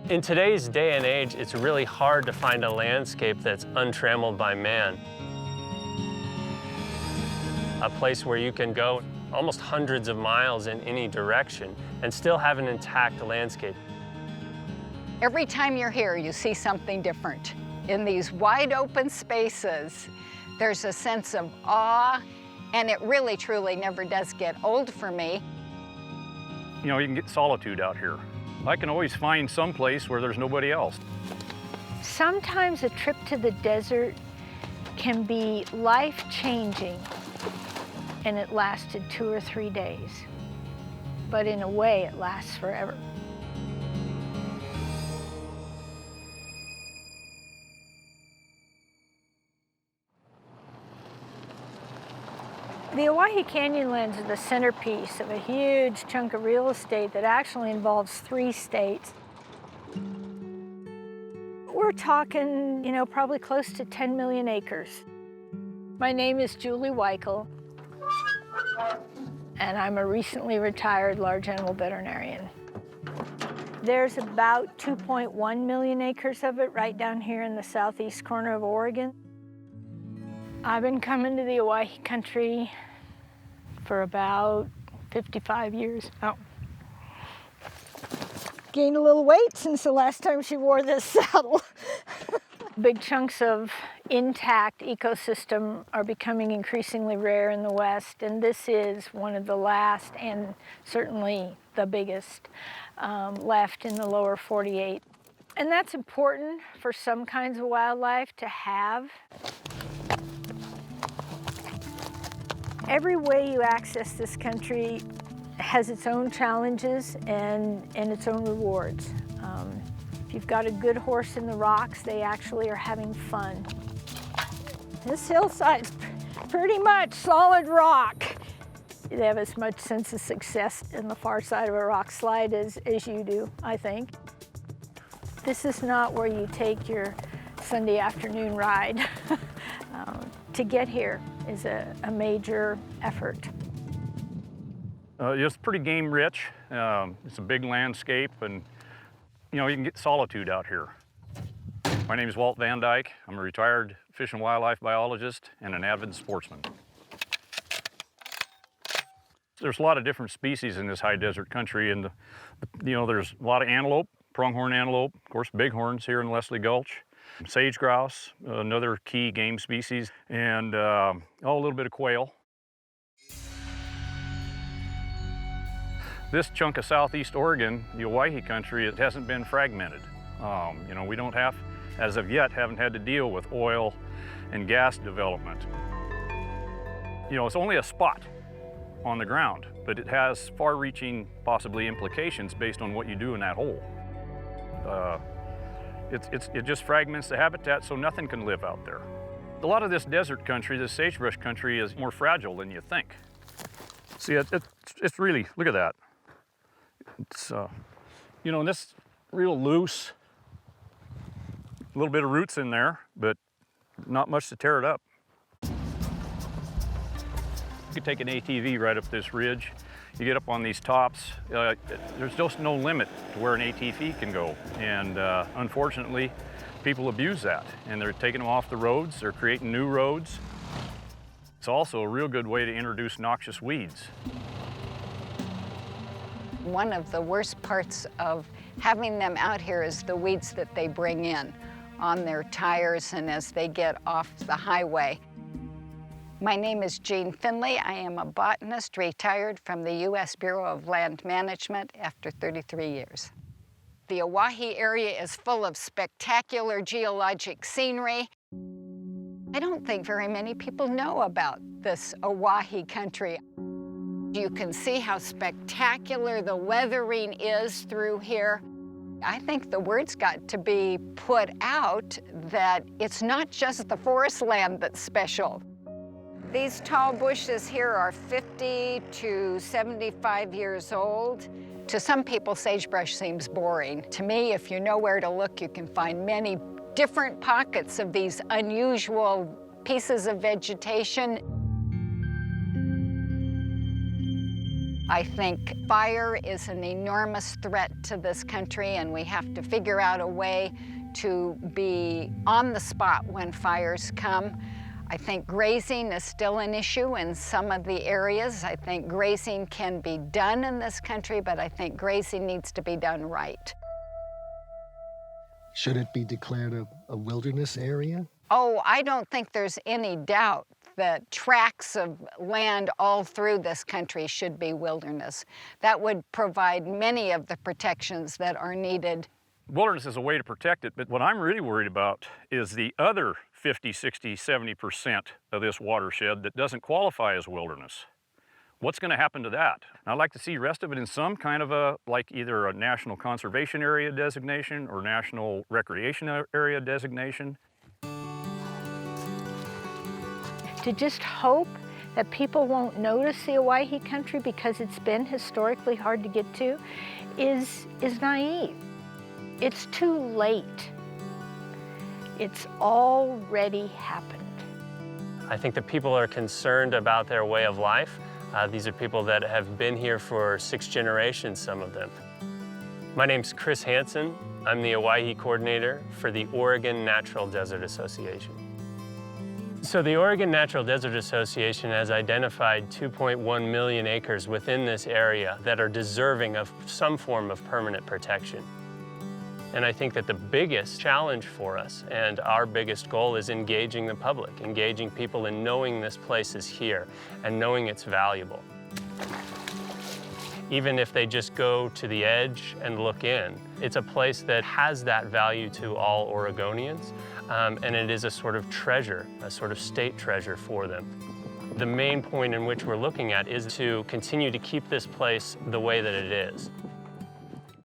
In today's day and age, it's really hard to find a landscape that's untrammeled by man. A place where you can go almost hundreds of miles in any direction and still have an intact landscape. Every time you're here, you see something different. In these wide open spaces, there's a sense of awe, and it really, truly never does get old for me. You know, you can get solitude out here. I can always find some place where there's nobody else. Sometimes a trip to the desert can be life-changing, and it lasted 2 or 3 days. But in a way, it lasts forever. The Owyhee Canyonlands are the centerpiece of a huge chunk of real estate that actually involves 3 states. We're talking, probably close to 10 million acres. My name is Julie Weichel, and I'm a recently retired large animal veterinarian. There's about 2.1 million acres of it right down here in the southeast corner of Oregon. I've been coming to the Owyhee country for about 55 years now. Gained a little weight since the last time she wore this saddle. Big chunks of intact ecosystem are becoming increasingly rare in the West, and this is one of the last and certainly the biggest left in the lower 48. And that's important for some kinds of wildlife to have. Every way you access this country has its own challenges and its own rewards. If you've got a good horse in the rocks, they actually are having fun. This hillside's pretty much solid rock. They have as much sense of success in the far side of a rock slide as you do, I think. This is not where you take your Sunday afternoon ride. To get here is a major effort. It's pretty game rich. It's a big landscape, and you can get solitude out here. My name is Walt Van Dyke. I'm a retired fish and wildlife biologist and an avid sportsman. There's a lot of different species in this high desert country, and there's a lot of antelope, pronghorn antelope, of course bighorns here in Leslie Gulch. Sage grouse, another key game species, and a little bit of quail. This chunk of southeast Oregon, the Owyhee country, it hasn't been fragmented. We don't have, as of yet, haven't had to deal with oil and gas development. It's only a spot on the ground, but it has far-reaching, possibly, implications based on what you do in that hole. It just fragments the habitat, so nothing can live out there. A lot of this desert country, this sagebrush country, is more fragile than you think. See, it's really, look at that. It's, and this real loose, a little bit of roots in there, but not much to tear it up. You could take an ATV right up this ridge. You get up on these tops, there's just no limit to where an ATV can go. And unfortunately, people abuse that, and they're taking them off the roads, they're creating new roads. It's also a real good way to introduce noxious weeds. One of the worst parts of having them out here is the weeds that they bring in on their tires and as they get off the highway. My name is Jean Finley. I am a botanist retired from the U.S. Bureau of Land Management after 33 years. The Owyhee area is full of spectacular geologic scenery. I don't think very many people know about this Owyhee country. You can see how spectacular the weathering is through here. I think the word's got to be put out that it's not just the forest land that's special. These tall bushes here are 50 to 75 years old. To some people, sagebrush seems boring. To me, if you know where to look, you can find many different pockets of these unusual pieces of vegetation. I think fire is an enormous threat to this country, and we have to figure out a way to be on the spot when fires come. I think grazing is still an issue in some of the areas. I think grazing can be done in this country, but I think grazing needs to be done right. Should it be declared a wilderness area? Oh, I don't think there's any doubt that tracts of land all through this country should be wilderness. That would provide many of the protections that are needed. Wilderness is a way to protect it, but what I'm really worried about is the other 50, 60, 70% of this watershed that doesn't qualify as wilderness. What's going to happen to that? I'd like to see the rest of it in some kind of a, like either a national conservation area designation or national recreation area designation. To just hope that people won't notice the Owyhee country because it's been historically hard to get to is naive. It's too late. It's already happened. I think that people are concerned about their way of life. These are people that have been here for 6 generations, some of them. My name's Chris Hansen. I'm the Owyhee coordinator for the Oregon Natural Desert Association. So the Oregon Natural Desert Association has identified 2.1 million acres within this area that are deserving of some form of permanent protection. And I think that the biggest challenge for us and our biggest goal is engaging the public, engaging people in knowing this place is here and knowing it's valuable. Even if they just go to the edge and look in, it's a place that has that value to all Oregonians, and it is a sort of treasure, a sort of state treasure for them. The main point in which we're looking at is to continue to keep this place the way that it is.